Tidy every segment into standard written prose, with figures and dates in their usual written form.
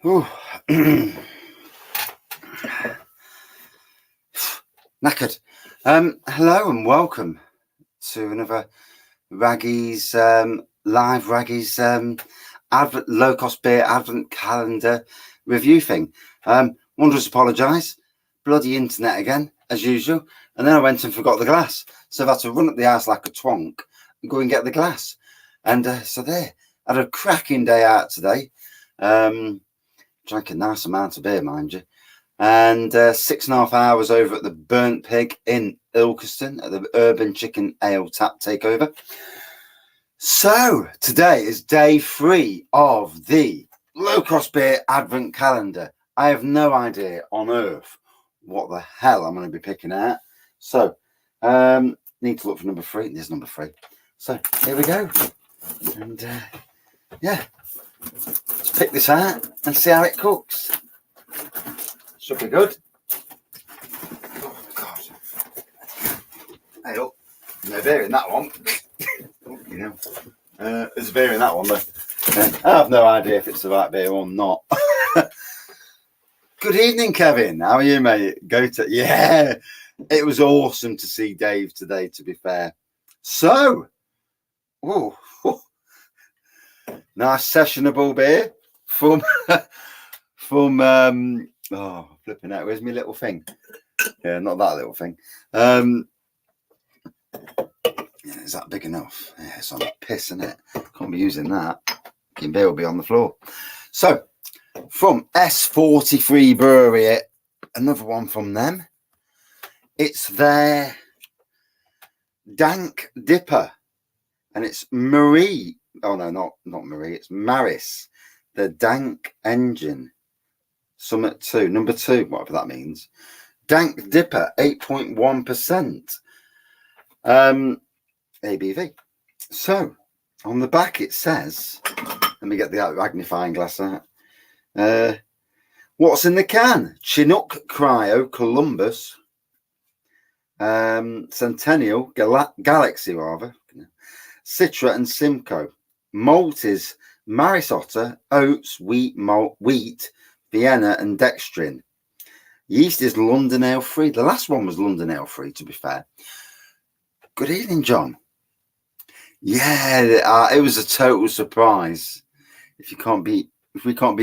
Ooh. Knackered. Hello and welcome to another Raggy's live Raggy's low cost beer Advent Calendar review thing. Wanted to apologise. Bloody internet again, as usual. And then I went and forgot the glass. So I've had to run up the house like a twonk and go and get the glass. And so there. I had a cracking day out today. Drank a nice amount of beer, mind you. And 6.5 hours over at the Burnt Pig in Ilkeston at the Urban Chicken Ale Tap Takeover. So today is day 3 of the LowCostbeer Advent Calendar. I have no idea on earth what the hell I'm going to be picking out. So need to look for number 3. There's number 3. So here we go. And yeah, let's pick this out and see how it cooks. Should be good. Oh, God. Hey, look. No beer in that one. There's beer in that one, though. I have no idea if it's the right beer or not. Good evening, Kevin. How are you, mate? Yeah. It was awesome to see Dave today, to be fair. So, nice sessionable beer from oh, flipping out. Where's my little thing? Yeah, not that little thing. Yeah, is that big enough? Yeah, it's on a piss, isn't it? Can't be using that. Your beer will be on the floor. So, from S43 Brewery, another one from them. It's their Dank Dipper. And it's Marie. Oh, no, not Marie. It's Maris. The Dank Engine. Summit 2. Number 2, whatever that means. Dank Dipper, 8.1%. ABV. So, on the back it says, let me get the magnifying glass out. What's in the can? Chinook Cryo Columbus. Centennial Galaxy, rather. Citra and Simcoe. Malt is Maris Otter, oats, wheat, Vienna and dextrin. Yeast is London Ale Free. The last one was London Ale Free, to be fair. Good evening, John. Yeah, it was a total surprise. If we can't beat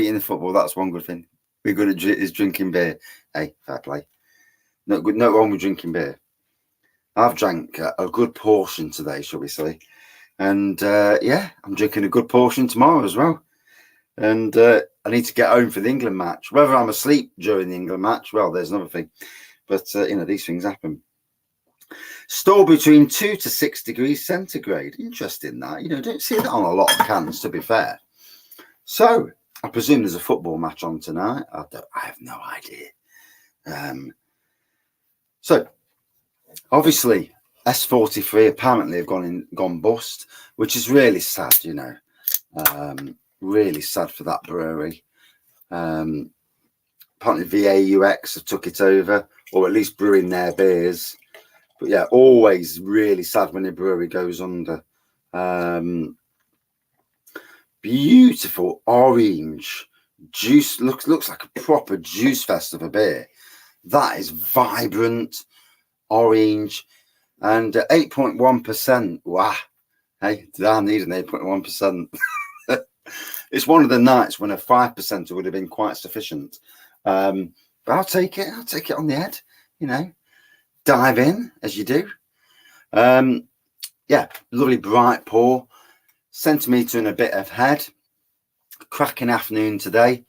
in the football, that's one good thing. We're good at is drinking beer. Hey, fair play. No wrong with drinking beer. I've drank a good portion today, shall we say. And yeah, I'm drinking a good portion tomorrow as well. And I need to get home for the England match. Whether I'm asleep during the England match, well, there's another thing. But, these things happen. Store between 2 to 6 degrees centigrade. Interesting that. Don't see that on a lot of cans, to be fair. So, I presume there's a football match on tonight. I have no idea. So, obviously, S43 apparently have gone bust, which is really sad, really sad for that brewery. Apparently VAUX have took it over, or at least brewing their beers. But yeah, always really sad when a brewery goes under. Beautiful orange juice. Looks like a proper juice fest of a beer. That is vibrant orange. And 8.1%. Wow. Hey, did I need an 8.1%? It's one of the nights when a 5% would have been quite sufficient. But I'll take it. I'll take it on the head. Dive in as you do. Yeah, lovely bright pour. Centimetre and a bit of head. Cracking afternoon today.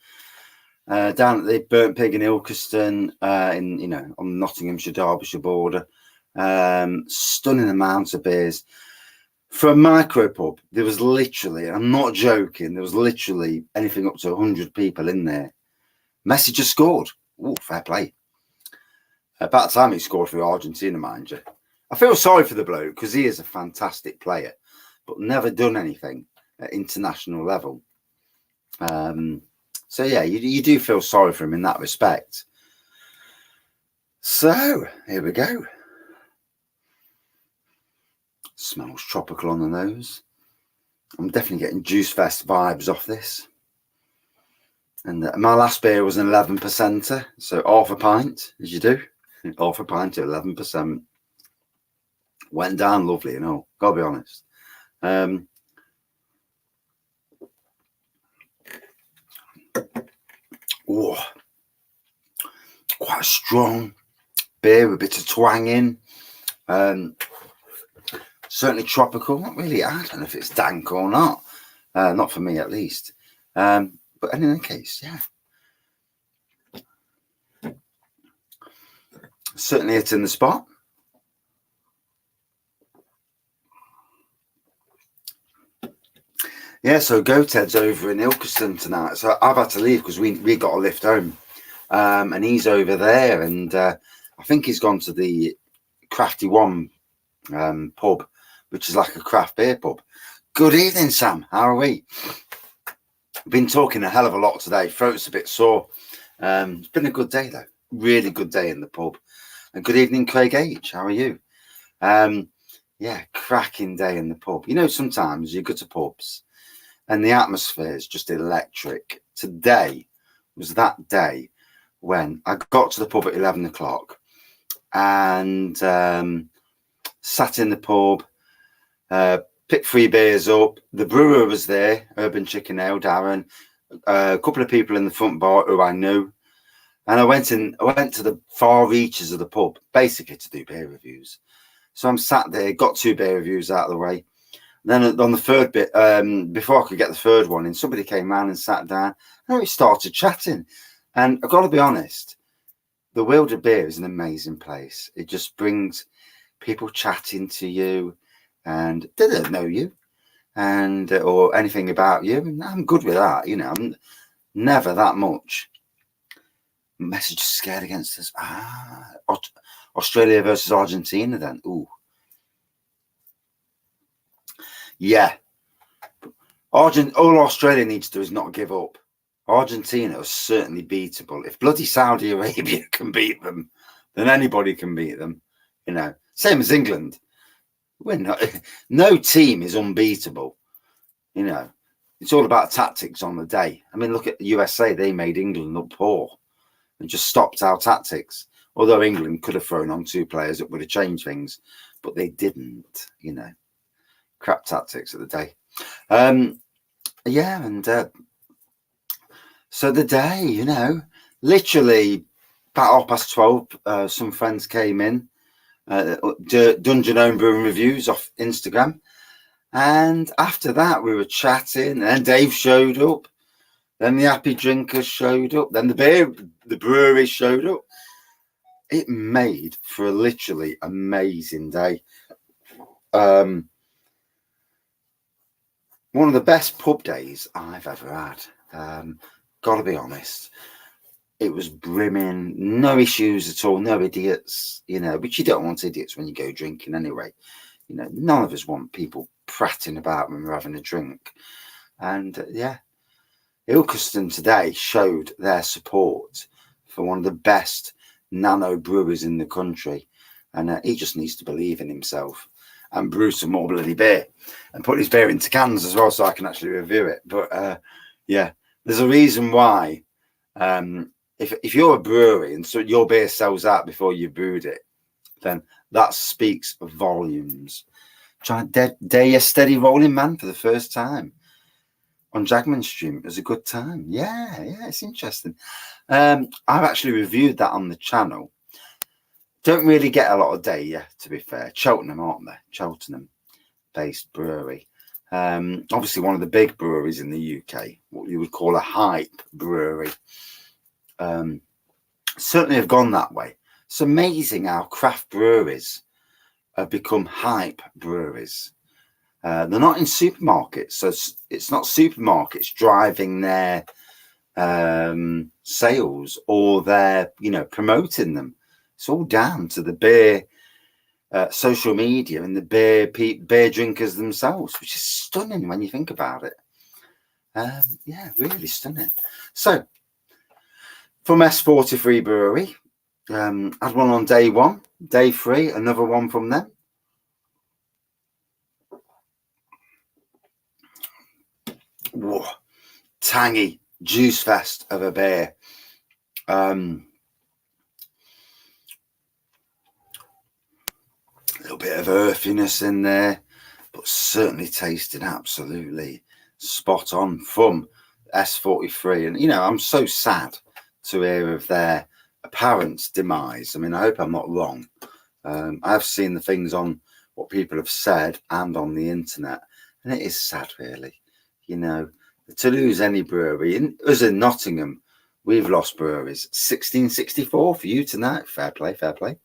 Down at the Burnt Pig in Ilkeston, on the Nottinghamshire Derbyshire border. Stunning amount of beers. For a micro pub, there was literally, I'm not joking, there was literally anything up to 100 people in there. Messi just scored. Ooh, fair play. About the time he scored for Argentina, mind you. I feel sorry for the bloke because he is a fantastic player, but never done anything at international level. So yeah, you do feel sorry for him in that respect. So here we go. Smells tropical on the nose. I'm definitely getting Juice Fest vibes off this. And my last beer was an 11%er, so half a pint, as you do. Half a pint to 11%. Went down lovely, gotta be honest. Quite a strong beer with a bit of twang in. Certainly tropical. Not really, I don't know if it's dank or not. Not for me, at least. But in any case, yeah. Certainly it's in the spot. Yeah, so Ted's over in Ilkeston tonight. So I've had to leave because we got a lift home. And he's over there. And I think he's gone to the Crafty One pub, which is like a craft beer pub. Good evening, Sam. How are we? Been talking a hell of a lot today. Throat's a bit sore. It's been a good day, though. Really good day in the pub. And good evening, Craig H. How are you? Yeah, cracking day in the pub. Sometimes you go to pubs and the atmosphere is just electric. Today was that day when I got to the pub at 11 o'clock and sat in the pub, picked 3 beers up. The brewer was there, Urban Chicken Ale, Darren, a couple of people in the front bar who I knew. And I went to the far reaches of the pub, basically to do beer reviews. So I'm sat there, got 2 beer reviews out of the way. Then on the third bit, before I could get the third one in, somebody came round and sat down and we started chatting. And I've got to be honest, the world of beer is an amazing place. It just brings people chatting to you and they don't know you and or anything about you. And I'm good with that, I'm never that much. Message scared against us. Australia versus Argentina then. Ooh. Yeah. All Australia needs to do is not give up. Argentina is certainly beatable. If bloody Saudi Arabia can beat them, then anybody can beat them. Same as England. No team is unbeatable. It's all about tactics on the day. I mean, look at the USA. They made England look poor and just stopped our tactics. Although England could have thrown on 2 players that would have changed things, but they didn't, crap tactics of the day. Yeah, and so the day, literally about 12:30, some friends came in, Dungeon Home Brewing Reviews off Instagram. And after that, we were chatting, and then Dave showed up. Then the Happy Drinkers showed up. Then the brewery showed up. It made for a literally amazing day. One of the best pub days I've ever had. Gotta be honest. It was brimming, no issues at all, no idiots, which you don't want idiots when you go drinking anyway. None of us want people prattling about when we're having a drink. And yeah, Ilkeston today showed their support for one of the best nano brewers in the country. And he just needs to believe in himself and brew some more bloody beer and put his beer into cans as well so I can actually review it. But yeah, there's a reason why. If you're a brewery and so your beer sells out before you brewed it, then that speaks volumes. Try Day a Steady Rolling Man for the first time on Jagman Stream. It was a good time. Yeah, it's interesting. I've actually reviewed that on the channel. Don't really get a lot of day, to be fair. Cheltenham, aren't they? Cheltenham-based brewery. Obviously one of the big breweries in the UK, what you would call a hype brewery. Certainly have gone that way. It's amazing how craft breweries have become hype breweries. They're not in supermarkets, so it's not supermarkets driving their sales or their promoting them. It's all down to the beer social media and the beer drinkers themselves, which is stunning when you think about it. Yeah, really stunning. So from S43 Brewery, had one on day 1, day 3, another one from them. Whoa, tangy, juice fest of a beer. A little bit of earthiness in there, but certainly tasting absolutely spot on from S43. And, you know, I'm so sad to hear of their apparent demise. I mean, I hope I'm not wrong. I've seen the things on what people have said and on the internet, and it is sad, really. You know, to lose any brewery, us in Nottingham, we've lost breweries. 1664 for you tonight. Fair play, fair play.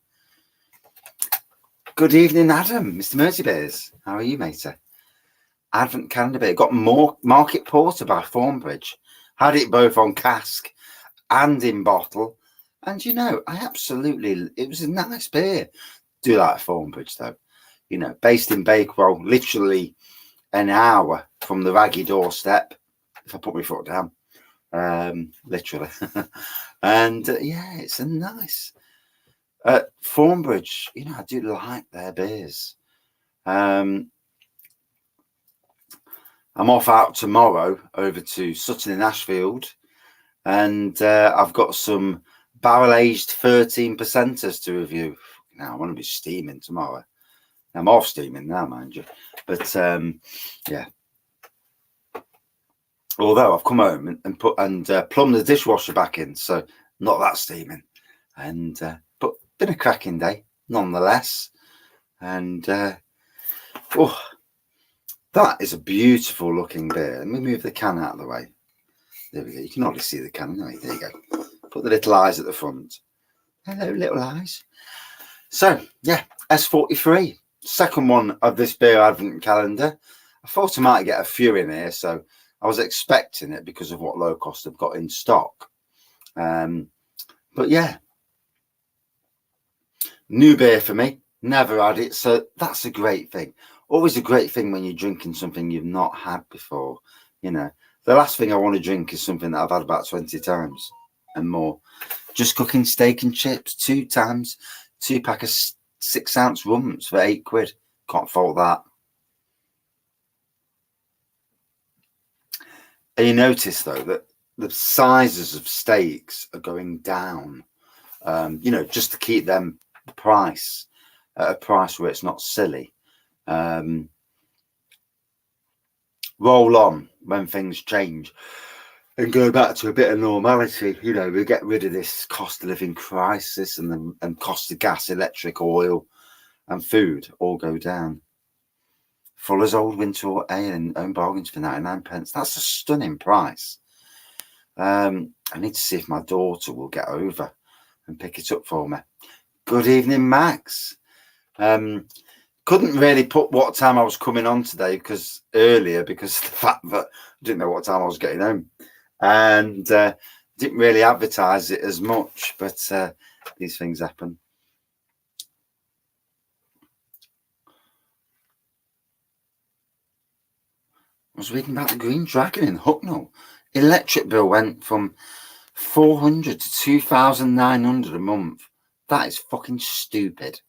Good evening, Adam, Mr. Mercybeers. How are you, matey? Advent Calendar beer. Got more Market Porter by Thornbridge. Had it both on cask and in bottle. And, you know, it was a nice beer. Do like Thornbridge, though. You know, based in Bakewell, literally an hour from the Raggy doorstep, if I put my foot down. Literally. And, yeah, it's a nice... Thornbridge, you know, I do like their beers. I'm off out tomorrow over to Sutton in Ashfield, and I've got some barrel-aged 13%ers to review. Now, I want to be steaming tomorrow. I'm off steaming now, mind you. But, yeah. Although I've come home and plumbed the dishwasher back in, so not that steaming. And but been a cracking day, nonetheless. And oh, that is a beautiful looking beer. Let me move the can out of the way. There we go. You can hardly see the can. No, there you go. Put the little eyes at the front. Hello, little eyes. So, yeah, S43. Second one of this beer advent calendar. I thought I might get a few in here, so I was expecting it because of what Low Cost have got in stock. But yeah, new beer for me. Never had it, so that's a great thing. Always a great thing when you're drinking something you've not had before. You know, the last thing I want to drink is something that I've had about 20 times and more. Just cooking steak and chips 2 times, 2 pack of 6-ounce rums for £8. Can't fault that. And you notice though that the sizes of steaks are going down. You know, just to keep them price at a price where it's not silly. Roll on when things change and go back to a bit of normality. You know, we get rid of this cost of living crisis and cost of gas, electric, oil and food all go down. Fuller's Old Winter Ale and own bargains for 99p. That's a stunning price. I need to see if my daughter will get over and pick it up for me. Good evening, Max. Couldn't really put what time I was coming on today because of the fact that I didn't know what time I was getting home, and didn't really advertise it as much, but these things happen. I was reading about the Green Dragon in Hucknall. Electric bill went from 400 to 2,900 a month. That is fucking stupid.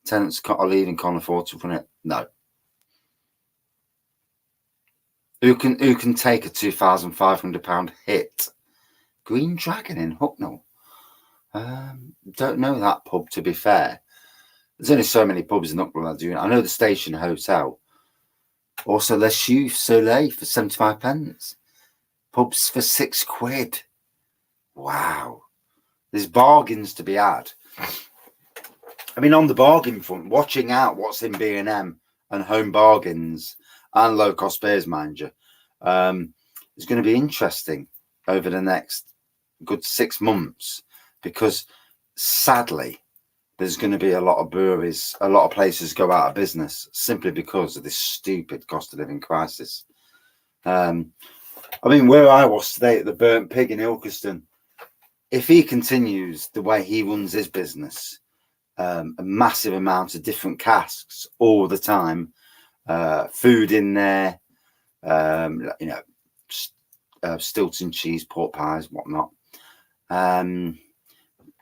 Tenants are leaving, can't afford to run it. No. Who can take a £2,500 hit? Green Dragon in Hucknall. Don't know that pub, to be fair. There's only so many pubs in Hucknall that do it. I know the Station Hotel. Also, Les Choux Soleil for 75p. Pubs for £6. Wow. There's bargains to be had. I mean, on the bargain front, watching out what's in B&M and Home Bargains and Low Cost Beers, mind you. It's going to be interesting over the next good 6 months because, sadly, there's going to be a lot of breweries, a lot of places go out of business simply because of this stupid cost of living crisis. I mean, where I was today at the Burnt Pig in Ilkeston, if he continues the way he runs his business, a massive amount of different casks all the time, food in there, you know, Stilton cheese, pork pies, whatnot.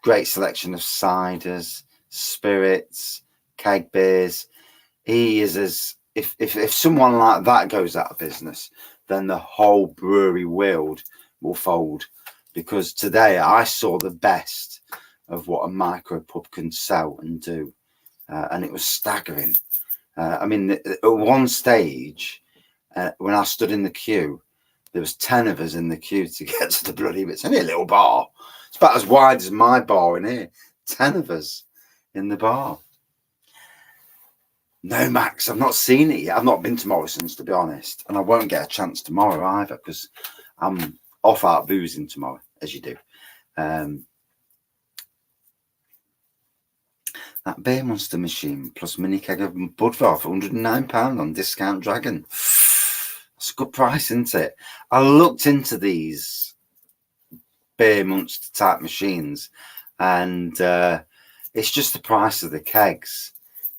Great selection of ciders, spirits, keg beers. He is as if someone like that goes out of business, then the whole brewery world will fold, because today I saw the best of what a micro pub can sell and do, and it was staggering. I mean, at one stage, when I stood in the queue, there was 10 of us in the queue to get to the bloody. It's only a little bar. It's about as wide as my bar in here. 10 of us in the bar. No, Max, I've not seen it yet. I've not been to Morrison's, to be honest, and I won't get a chance tomorrow either, because I'm off out boozing tomorrow, as you do. That Beer Monster machine plus mini keg of Budvar for £109 on Discount Dragon. That's a good price, isn't it? I looked into these Beer Monster type machines, and it's just the price of the kegs.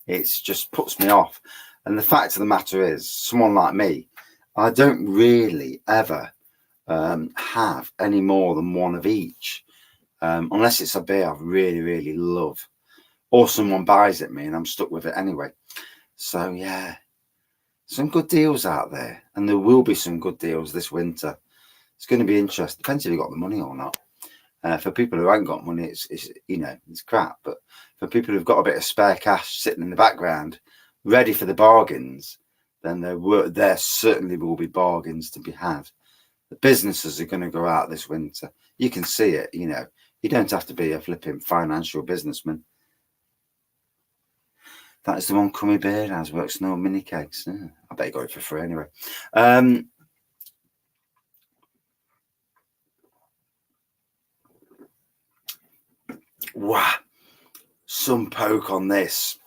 It just puts me off. And the fact of the matter is, someone like me, I don't really ever have any more than one of each, unless it's a beer I really, really love, or someone buys it me and I'm stuck with it anyway. So yeah, some good deals out there, and there will be some good deals this winter. It's going to be interesting. Depends if you've got the money or not. For people who haven't got money, it's it's crap. But for people who've got a bit of spare cash sitting in the background, ready for the bargains, then there certainly will be bargains to be had. The businesses are going to go out this winter. You can see it. You don't have to be a flipping financial businessman. That is the one Crummy Beard has. Works no mini kegs. I bet you got it for free anyway. Wow, some poke on this.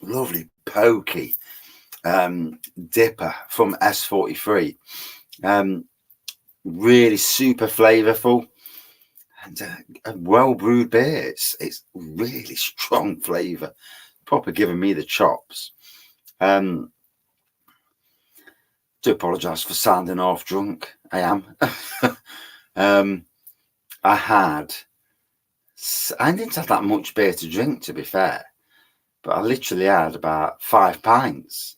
Lovely pokey dipper from S43. Really super flavorful and a well brewed beer. It's really strong flavor, proper giving me the chops. Do apologize for sounding half drunk. I am. I didn't have that much beer to drink, to be fair, but I literally had about 5 pints,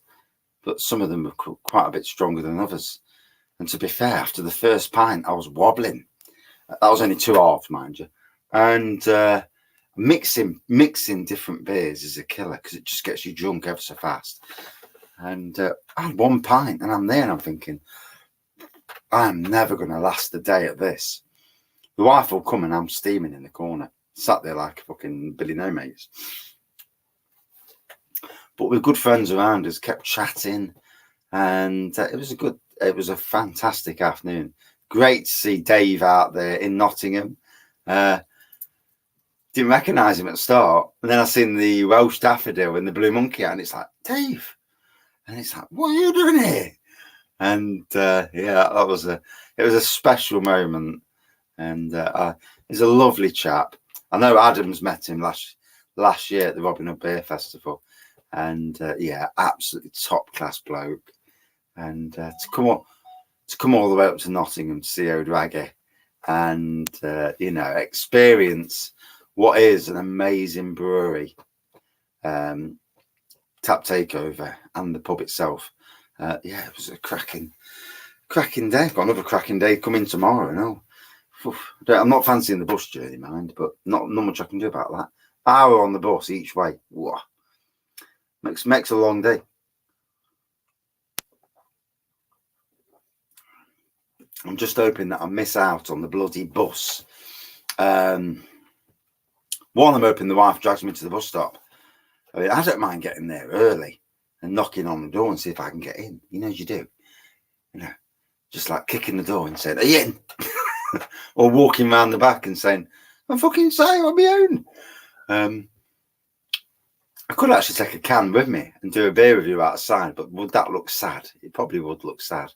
but some of them were quite a bit stronger than others. And to be fair, after the first pint, I was wobbling. That was only 2 halves, mind you. And mixing different beers is a killer, because it just gets you drunk ever so fast. And I had 1 pint, and I'm there, and I'm thinking, I'm never going to last the day at this. The wife will come, and I'm steaming in the corner, sat there like fucking Billy No Mates. But with good friends around us, kept chatting, and it was a fantastic afternoon. Great to see Dave out there in Nottingham. Didn't recognise him at the start, and then I seen the Welsh daffodil and the blue monkey, and it's like, Dave, and it's like, what are you doing here? And yeah, it was a special moment, and he's a lovely chap. I know Adam's met him last year at the Robin Hood Beer Festival, and yeah, absolutely top class bloke. And to come all the way up to Nottingham to see O'Draggy and experience what is an amazing brewery, tap takeover, and the pub itself. Yeah, it was a cracking day. I've got another cracking day coming tomorrow. No, I'm not fancying the bus journey, mind, but not much I can do about that. Hour on the bus each way. Whoa. Makes a long day. I'm just hoping that I miss out on the bloody bus. One, I'm hoping the wife drags me to the bus stop. I mean, I don't mind getting there early and knocking on the door and see if I can get in. As you do. Just like kicking the door and saying, "Are you in?" Or walking around the back and saying, "I'm fucking saying on my own." I could actually take a can with me and do a beer review outside, but would that look sad? It probably would look sad.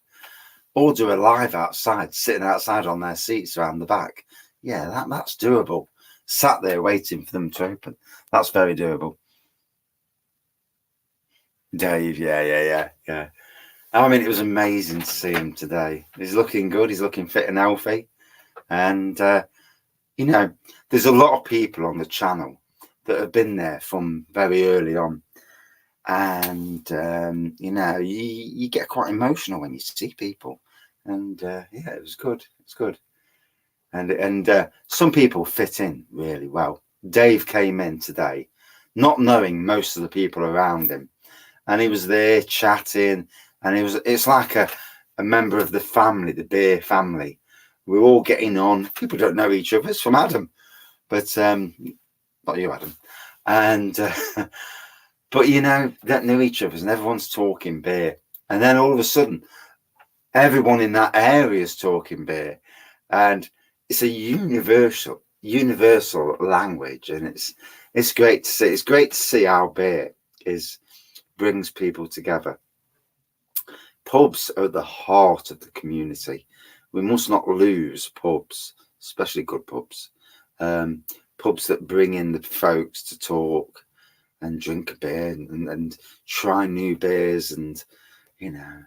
Or do a live outside, sitting outside on their seats around the back. Yeah, that's doable. Sat there waiting for them to open. That's very doable. Dave, yeah. I mean, it was amazing to see him today. He's looking good. He's looking fit and healthy. And, there's a lot of people on the channel that have been there from very early on. And, you get quite emotional when you see people. And, yeah, it was good. It's good. And some people fit in really well. Dave came in today, not knowing most of the people around him, and he was there chatting, and it's like a member of the family, the beer family. We're all getting on. People don't know each other. It's from Adam, but not you, Adam. And but you know, don't know each other, and everyone's talking beer. And then all of a sudden, everyone in that area is talking beer, and it's a universal language, and it's great to see. It's great to see how beer brings people together. Pubs are at the heart of the community. We must not lose pubs, especially good pubs. Pubs that bring in the folks to talk and drink a beer and try new beers, and you know,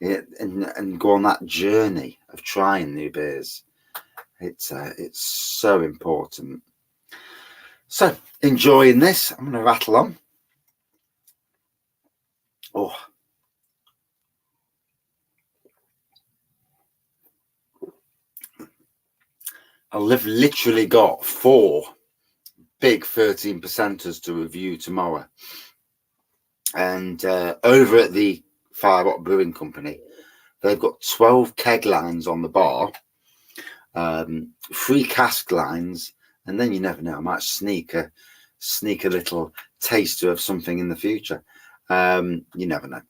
and go on that journey of trying new beers. It's so important. So enjoying this, I'm going to rattle on. Oh, I've literally got 4 big 13%ers to review tomorrow, and over at the Firewalk Brewing Company, they've got 12 keg lines on the bar, 3 cask lines, and then you never know, I might sneak a little taster of something in the future. You never know.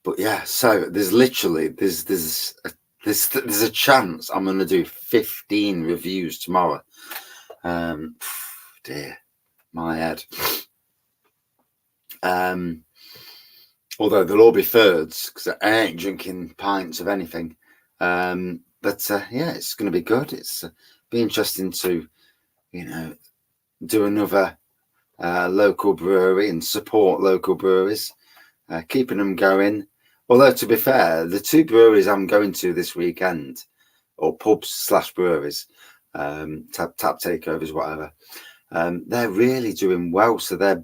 But yeah, so there's a chance I'm going to do 15 reviews tomorrow. Dear, my head. Although they'll all be thirds, because I ain't drinking pints of anything. But yeah, it's going to be good. It's be interesting to, you know, do another local brewery and support local breweries, keeping them going. Although, to be fair, the 2 breweries I'm going to this weekend, or pubs / breweries, tap takeovers, whatever, they're really doing well. So they're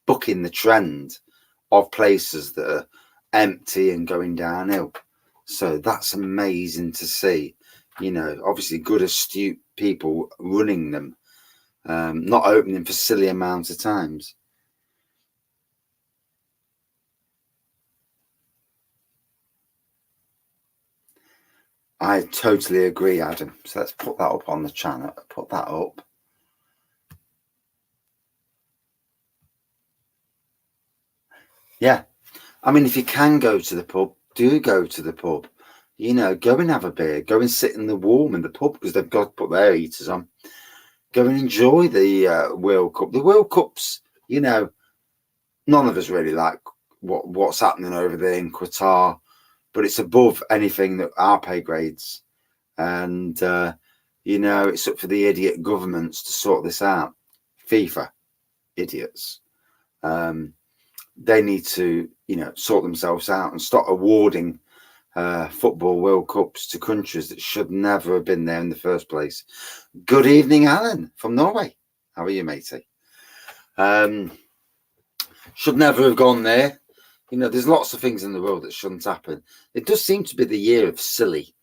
booking the trend of places that are empty and going downhill. So that's amazing to see. You know, obviously good, astute people running them, not opening for silly amounts of times. I totally agree, Adam. So let's put that up on the channel. Put that up. Yeah. I mean, if you can go to the pub, do go to the pub. You know, go and have a beer. Go and sit in the warm in the pub, because they've got to put their heaters on. Go and enjoy the World Cup. The World Cup's, you know, none of us really like what's happening over there in Qatar, but it's above anything that our pay grades. And, you know, it's up for the idiot governments to sort this out. FIFA, idiots. They need to, you know, sort themselves out and stop awarding football World Cups to countries that should never have been there in the first place. Good evening, Alan from Norway. How are you, matey? Should never have gone there. You know, there's lots of things in the world that shouldn't happen. It does seem to be the year of silly.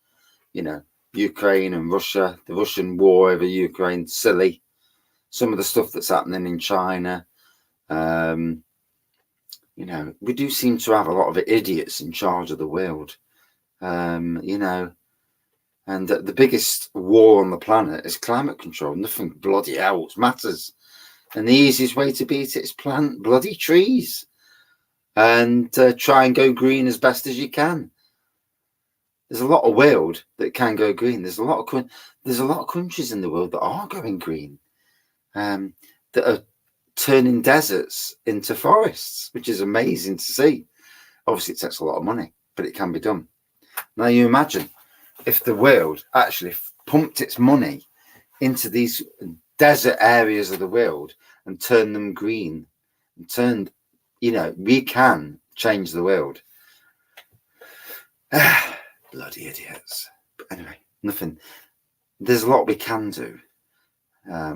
You know, Ukraine and Russia, the Russian war over Ukraine, silly. Some of the stuff that's happening in China. You know, we do seem to have a lot of idiots in charge of the world. You know, and the biggest war on the planet is climate control. Nothing bloody else matters. And the easiest way to beat it is plant bloody trees and try and go green as best as you can. There's a lot of world that can go green. There's a lot of countries in the world that are going green, that are turning deserts into forests, which is amazing to see. Obviously, it takes a lot of money, but it can be done. Now, you imagine if the world actually pumped its money into these desert areas of the world and turned them green, and you know, we can change the world. Bloody idiots. But anyway, nothing. There's a lot we can do.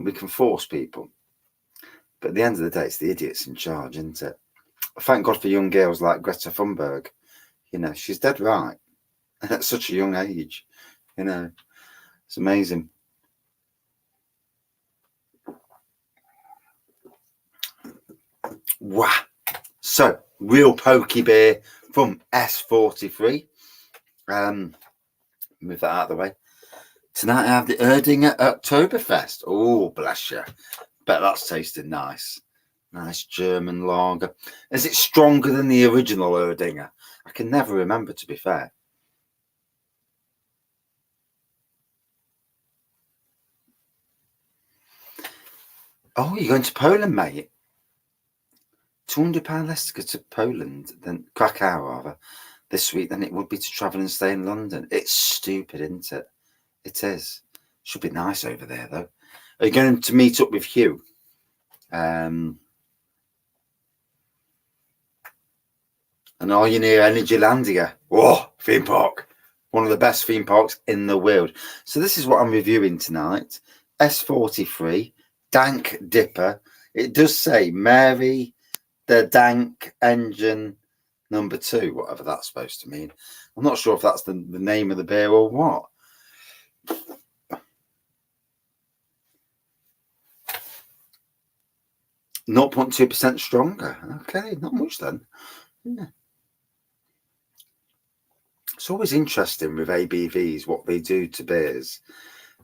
We can force people. But at the end of the day, it's the idiots in charge, isn't it? Thank God for young girls like Greta Thunberg. You know, she's dead right. at such a young age. You know, it's amazing. Wow. So, real pokey beer from S43. Move that out of the way. Tonight I have the Erdinger Oktoberfest. Oh, bless you. Bet that's tasting nice. Nice German lager. Is it stronger than the original Erdinger? I can never remember, to be fair. Oh, you're going to Poland, mate? £200 less to go to Poland than Krakow, rather, this week than it would be to travel and stay in London. It's stupid, isn't it? It is. Should be nice over there, though. Are you going to meet up with Hugh? And are you near Energylandia? Oh, theme park. One of the best theme parks in the world. So this is what I'm reviewing tonight. S43, Dank Dipper. It does say Mary the Dank Engine number 2, whatever that's supposed to mean. I'm not sure if that's the name of the beer or what. .2% stronger. Okay, not much then. Yeah. It's always interesting with ABVs what they do to beers.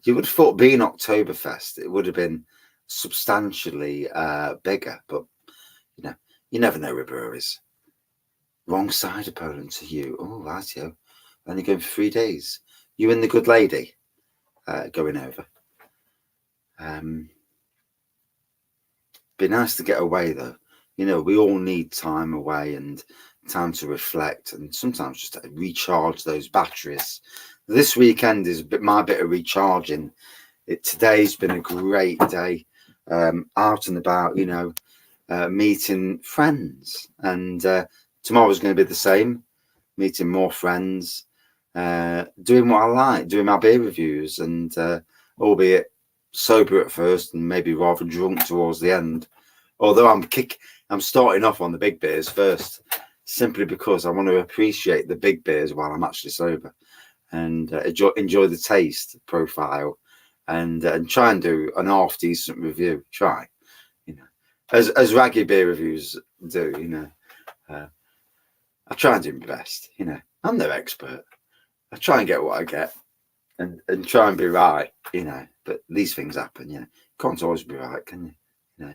You would have thought being Oktoberfest, it would have been substantially bigger, but you know, you never know with breweries. Wrong side of Poland to you. Oh, right, yo. Only going for 3 days. You and the good lady going over. Be nice to get away though. You know, we all need time away and time to reflect and sometimes just to recharge those batteries. This weekend is my bit of recharging. Today's been a great day, out and about, you know, meeting friends, and tomorrow's going to be the same, meeting more friends, doing what I like, doing my beer reviews, and albeit sober at first and maybe rather drunk towards the end. Although I'm starting off on the big beers first, simply because I want to appreciate the big beers while I'm actually sober, and enjoy the taste profile, and try and do an half decent review. Try, you know, as raggy beer reviews do. You know, I try and do my best. You know, I'm no expert. I try and get what I get, and try and be right. You know, but these things happen. You know, can't always be right, can you? You know.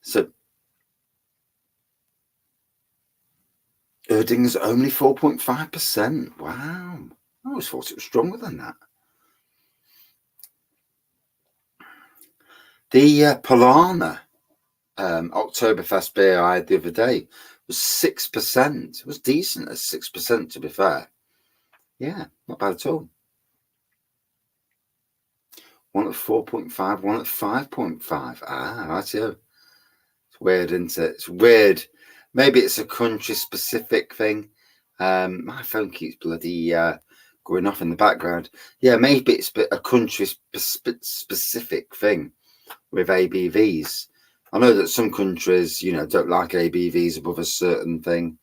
So Erding's only 4.5%. Wow. I always thought it was stronger than that. The Polana Oktoberfest beer I had the other day was 6%. It was decent at 6%, to be fair. Yeah, not bad at all. One at 4.5, one at 5.5. Ah, right here. It's weird, isn't it? It's weird. Maybe it's a country-specific thing. My phone keeps bloody going off in the background. Yeah, maybe it's a country-specific thing with ABVs. I know that some countries, you know, don't like ABVs above a certain thing,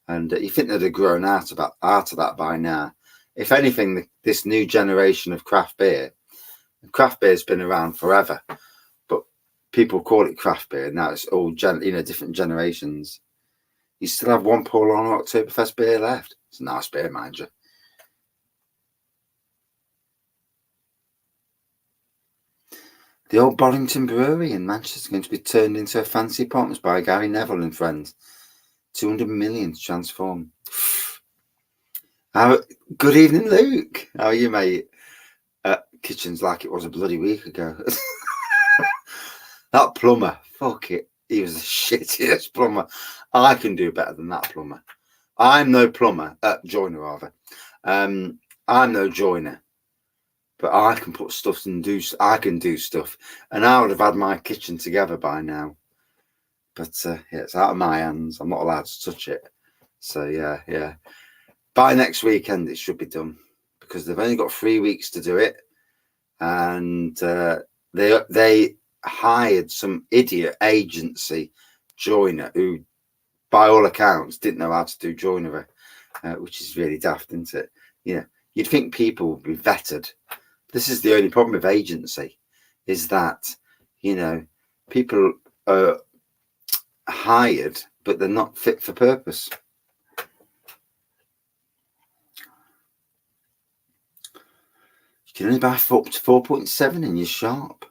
and you think they'd have grown out of that by now. If anything, this new generation of craft beer's been around forever, but people call it craft beer now. It's all different generations. You still have one Polana Oktoberfest beer left. It's a nice beer, mind you. The old Bollington Brewery in Manchester is going to be turned into a fancy apartments by Gary Neville and friends. 200 million to transform. Good evening, Luke. How are you, mate? Kitchen's like it was a bloody week ago. That plumber, fuck it. He was the shittiest plumber. I can do better than that plumber. I'm no plumber, joiner rather. I'm no joiner. But I can put stuff and I can do stuff. And I would have had my kitchen together by now. But yeah, it's out of my hands. I'm not allowed to touch it. So yeah. By next weekend, it should be done. Because they've only got 3 weeks to do it. And they hired some idiot agency joiner who, by all accounts, didn't know how to do joinery. which is really daft, isn't it? You'd think people would be vetted. This is the only problem with agency, is that, people are hired, but they're not fit for purpose. You can only buy up to 4.7 in your shop.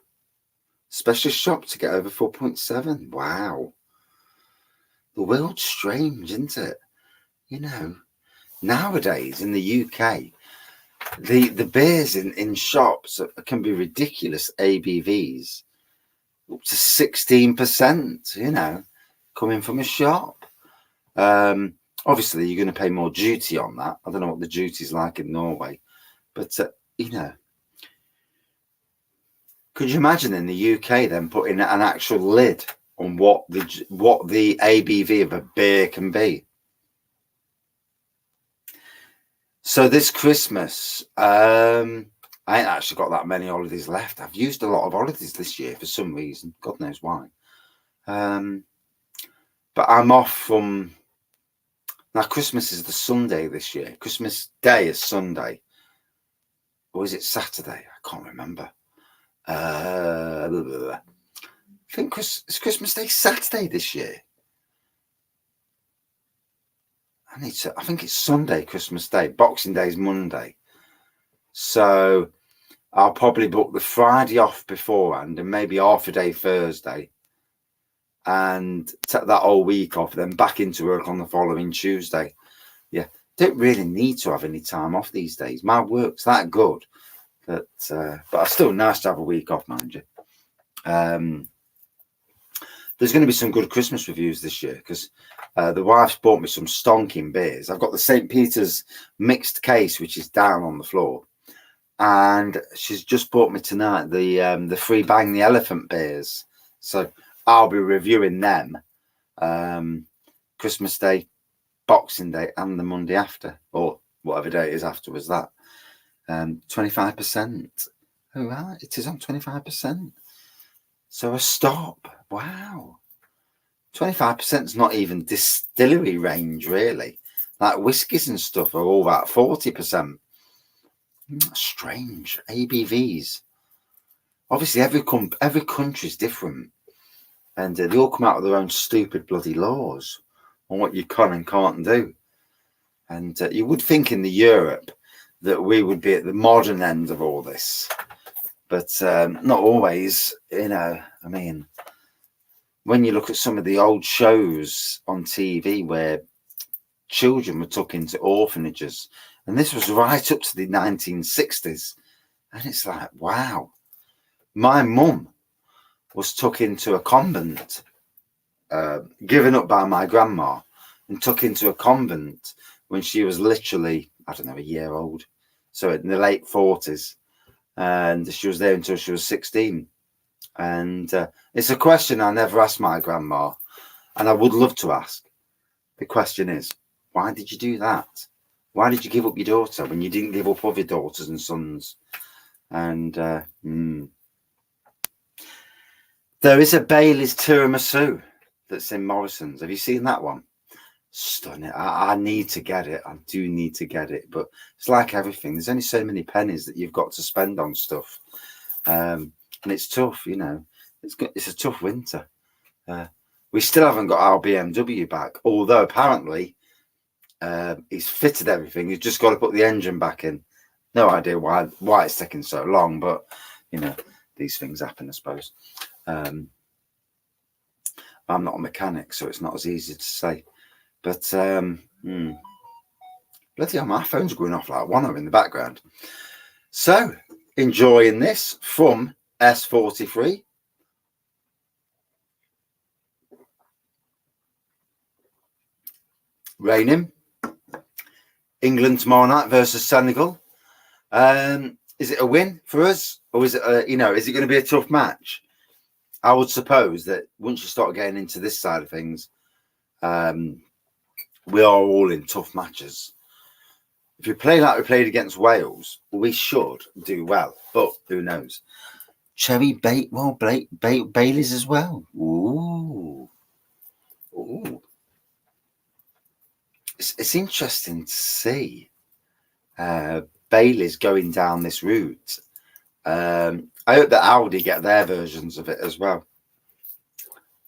Specialist shop to get over 4.7. Wow. The world's strange, isn't it? Nowadays in the UK, the beers in shops can be ridiculous ABVs, up to 16%, coming from a shop. Obviously, you're going to pay more duty on that. I don't know what the duty's like in Norway, but, could you imagine in the UK then putting an actual lid on what the ABV of a beer can be? So this Christmas, I ain't actually got that many holidays left. I've used a lot of holidays this year for some reason. God knows why. But I'm off from... Now, Christmas is the Sunday this year. Christmas Day is Sunday. Or is it Saturday? I can't remember. I think it's Christmas Day Saturday this year. I think it's Sunday, Christmas Day. Boxing Day is Monday. So I'll probably book the Friday off beforehand and maybe half a day Thursday and take that whole week off, then back into work on the following Tuesday. Yeah, don't really need to have any time off these days. My work's that good. But it's still nice to have a week off, mind you. There's going to be some good Christmas reviews this year because the wife's bought me some stonking beers. I've got the St. Peter's mixed case, which is down on the floor. And she's just bought me tonight the Free Bang the Elephant beers. So I'll be reviewing them Christmas Day, Boxing Day, and the Monday after, or whatever day it is afterwards that. 25%. Oh, right, it is on 25%. So a stop. Wow. 25% is not even distillery range, really. Like whiskies and stuff are all about 40%. Strange. ABVs. Obviously, every country is different. And they all come out with their own stupid bloody laws on what you can and can't do. And you would think in the Europe that we would be at the modern end of all this. But not always, I mean, when you look at some of the old shows on TV where children were took into orphanages, and this was right up to the 1960s, and it's like, wow. My mum was took into a convent, given up by my grandma, and took into a convent when she was literally, I don't know, a year old. So in the late 40s. And she was there until she was 16. And it's a question I never asked my grandma. And I would love to ask. The question is, why did you do that? Why did you give up your daughter when you didn't give up other daughters and sons? And there is a Bailey's tiramisu that's in Morrison's. Have you seen that one? Stunning. I need to get it. I do need to get it, but it's like everything. There's only so many pennies that you've got to spend on stuff, and it's tough. It's a tough winter. We still haven't got our BMW back, although apparently he's fitted everything. He's just got to put the engine back in. No idea why it's taking so long, but these things happen, I suppose. I'm not a mechanic, so it's not as easy to say. But bloody hell, my phone's going off like one in the background. So, enjoying this from S43. Raining. England tomorrow night versus Senegal. Is it a win for us, or is it is it going to be a tough match? I would suppose that once you start getting into this side of things, we are all in tough matches. If we play like we played against Wales, we should do well, but who knows? Cherry Baileys as well. Ooh. it's interesting to see Bailey's going down this route. I hope that Aldi get their versions of it as well.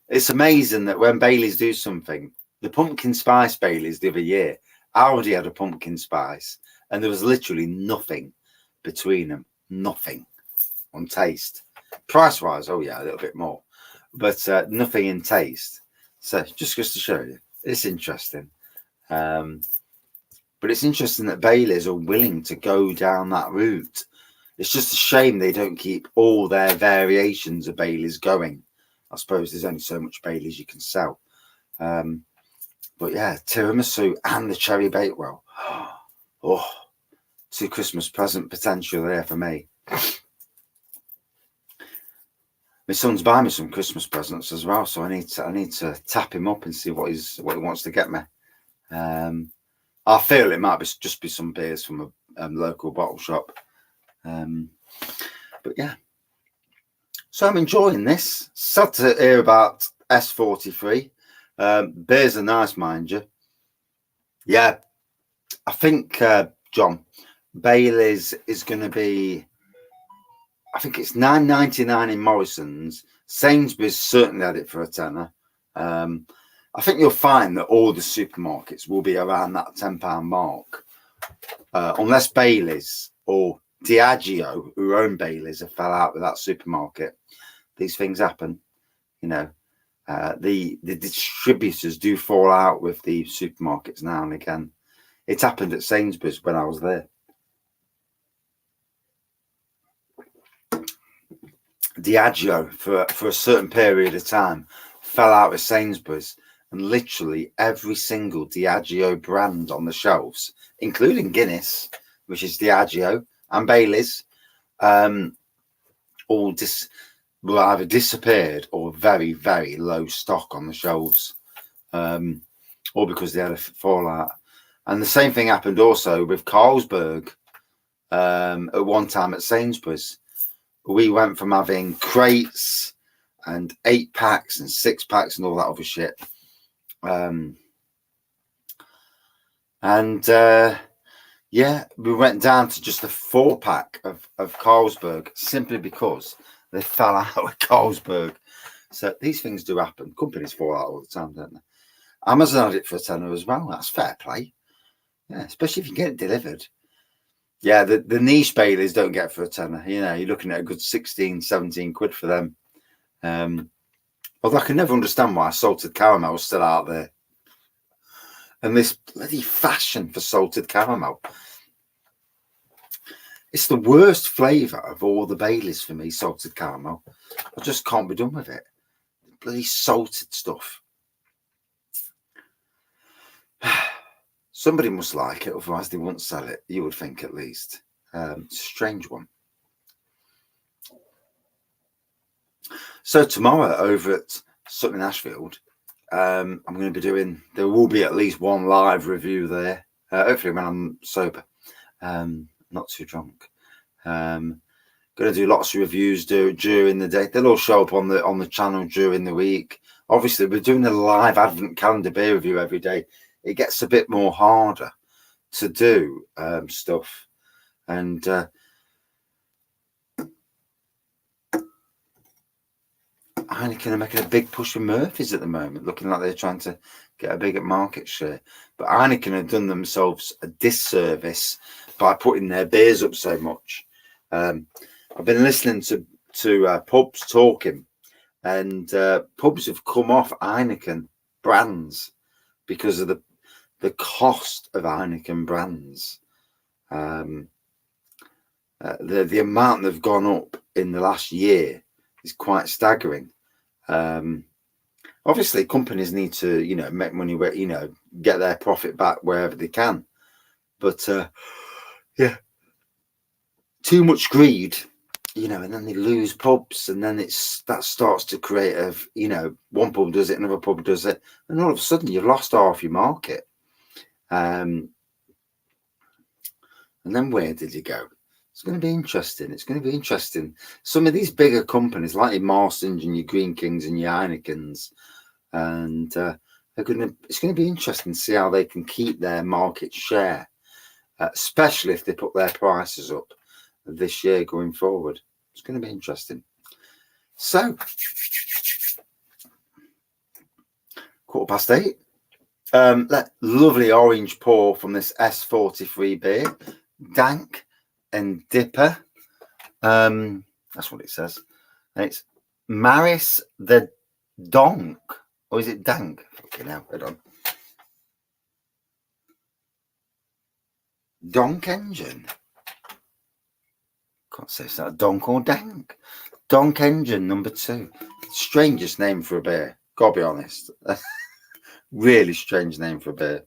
It's amazing that when Bailey's do something, the pumpkin spice Bailey's the other year, Aldi had a pumpkin spice, and there was literally nothing between them, nothing on taste. Price wise, oh yeah, a little bit more, but nothing in taste. So just to show you, it's interesting. But it's interesting that Bailey's are willing to go down that route. It's just a shame they don't keep all their variations of Bailey's going. I suppose there's only so much Bailey's you can sell. But yeah, tiramisu and the cherry bakewell. Oh, 2 Christmas present potential there for me. My son's buying me some Christmas presents as well, so I need to tap him up and see what he wants to get me. I feel it might just be some beers from a local bottle shop. But yeah, so I'm enjoying this. Sad to hear about S43. Beers are nice, mind you. Yeah, I think John, Bailey's is going to be, I think it's $9.99 in Morrison's. Sainsbury's certainly had it for a tenner. I think you'll find that all the supermarkets will be around that £10 mark, unless Bailey's or Diageo, who own Bailey's, have fell out with that supermarket. These things happen, you know. The distributors do fall out with the supermarkets now and again. It happened at Sainsbury's when I was there. Diageo, for a certain period of time, fell out with Sainsbury's, and literally every single Diageo brand on the shelves, including Guinness, which is Diageo, and Bailey's, all will either disappeared or very, very low stock on the shelves, or because they had a fallout. And the same thing happened also with Carlsberg at one time at Sainsbury's. We went from having crates and 8-packs and 6-packs and all that other shit. Yeah, we went down to just a 4-pack of Carlsberg simply because they fell out with Carlsberg. So these things do happen. Companies fall out all the time, don't they? Amazon had it for a tenner as well. That's fair play. Yeah, especially if you get it delivered. Yeah, the niche Baileys don't get for a tenner. You know, you're looking at a good 16, 17 quid for them. Although I can never understand why salted caramel is still out there. And this bloody fashion for salted caramel. It's the worst flavour of all the Baileys for me, salted caramel. I just can't be done with it. Bloody salted stuff. Somebody must like it, otherwise they wouldn't sell it, you would think at least. It's a strange one. So tomorrow over at Sutton in Ashfield, I'm going to be doing, there will be at least one live review there, hopefully when I'm sober, not too drunk. Going to do lots of reviews during the day. They'll all show up on the channel during the week. Obviously, we're doing a live Advent Calendar beer review every day. It gets a bit more harder to do stuff. And Heineken are making a big push for Murphy's at the moment, looking like they're trying to get a bigger market share. But Heineken have done themselves a disservice by putting their beers up so much. I've been listening to pubs talking, and pubs have come off Heineken brands because of the cost of Heineken brands. The amount they've gone up in the last year is quite staggering. Obviously, companies need to, make money where, get their profit back wherever they can. But yeah, too much greed, and then they lose pubs, and then that starts to create one pub does it, another pub does it, and all of a sudden you've lost half your market. And then where did you go? It's going to be interesting. It's going to be interesting. Some of these bigger companies, like your Marston's and your Green Kings and your Heinekens, and It's going to be interesting to see how they can keep their market share, especially if they put their prices up this year going forward. It's going to be interesting. So, 8:15. That lovely orange pour from this S43 beer, Dank and Dipper. That's what it says. And it's Maris the Donk, or is it Dank? Fucking hell, hold on. Donk Engine. Can't say it's that Donk or Dank. Donk Engine number 2. Strangest name for a beer. Gotta be honest. Really strange name for a beer.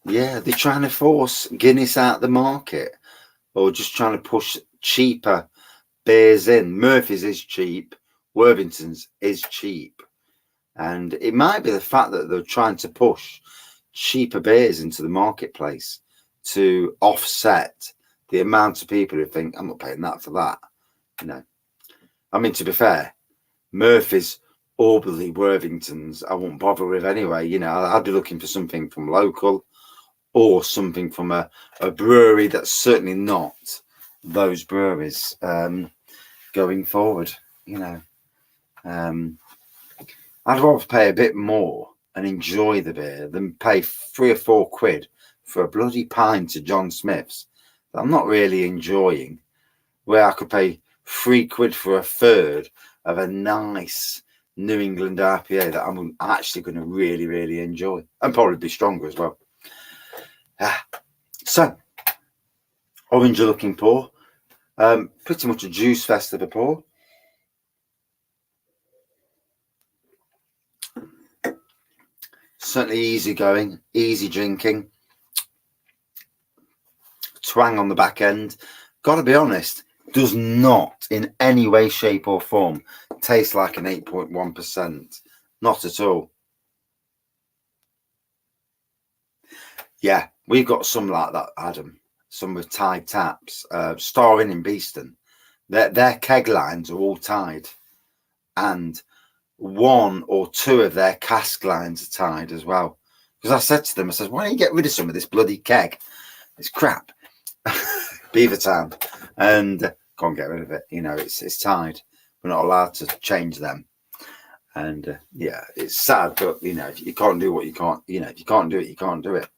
Yeah, they're trying to force Guinness out of the market, or just trying to push cheaper beers in. Murphy's is cheap. Worthington's is cheap. And it might be the fact that they're trying to push cheaper beers into the marketplace to offset the amount of people who think, I'm not paying that for that. You know, I mean, to be fair, Murphy's, Aubrey, Worthington's, I won't bother with anyway. You know, I'd be looking for something from local or something from a brewery that's certainly not those breweries going forward. You know, I'd rather pay a bit more and enjoy the beer than pay 3 or 4 quid for a bloody pint of John Smith's that I'm not really enjoying, where I could pay 3 quid for a third of a nice New England IPA that I'm actually going to really, really enjoy, and probably be stronger as well. So, orange looking pour, pretty much a juice fest of a pour. Certainly easy going, easy drinking. Twang on the back end. Got to be honest, does not in any way, shape or form taste like an 8.1%. Not at all. Yeah, we've got some like that, Adam. Some with tied taps. Star Inn in Beeston. Their keg lines are all tied. And 1 or 2 of their cask lines are tied as well. Because I said to them, I said, why don't you get rid of some of this bloody keg? It's crap. Beaver Town. And can't get rid of it. You know, it's tied. We're not allowed to change them. And yeah, it's sad, but you know, if you can't do what you can't, you know, if you can't do it, you can't do it.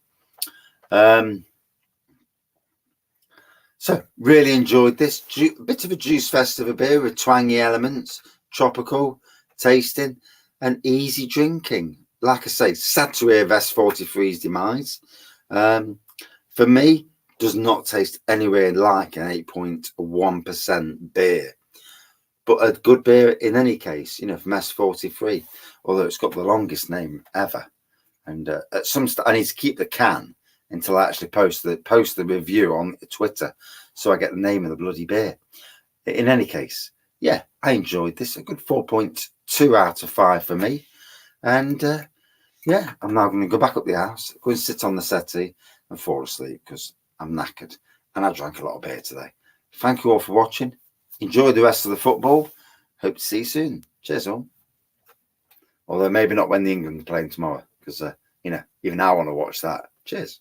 So really enjoyed this. Bit of a juice fest of a beer with twangy elements, tropical tasting and easy drinking. Like I say, sad to hear of S43's demise. For me, does not taste anywhere like an 8.1% beer. But a good beer in any case, you know, from S43, although it's got the longest name ever. And at some I need to keep the can until I actually post the review on Twitter, so I get the name of the bloody beer. In any case, yeah, I enjoyed this. A good 4.2 out of 5 for me. And yeah, I'm now going to go back up the house, go and sit on the settee and fall asleep because I'm knackered. And I drank a lot of beer today. Thank you all for watching. Enjoy the rest of the football. Hope to see you soon. Cheers all. Although maybe not when the England are playing tomorrow, because you know, even I want to watch that. Cheers.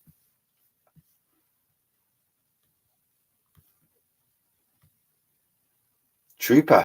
Trooper.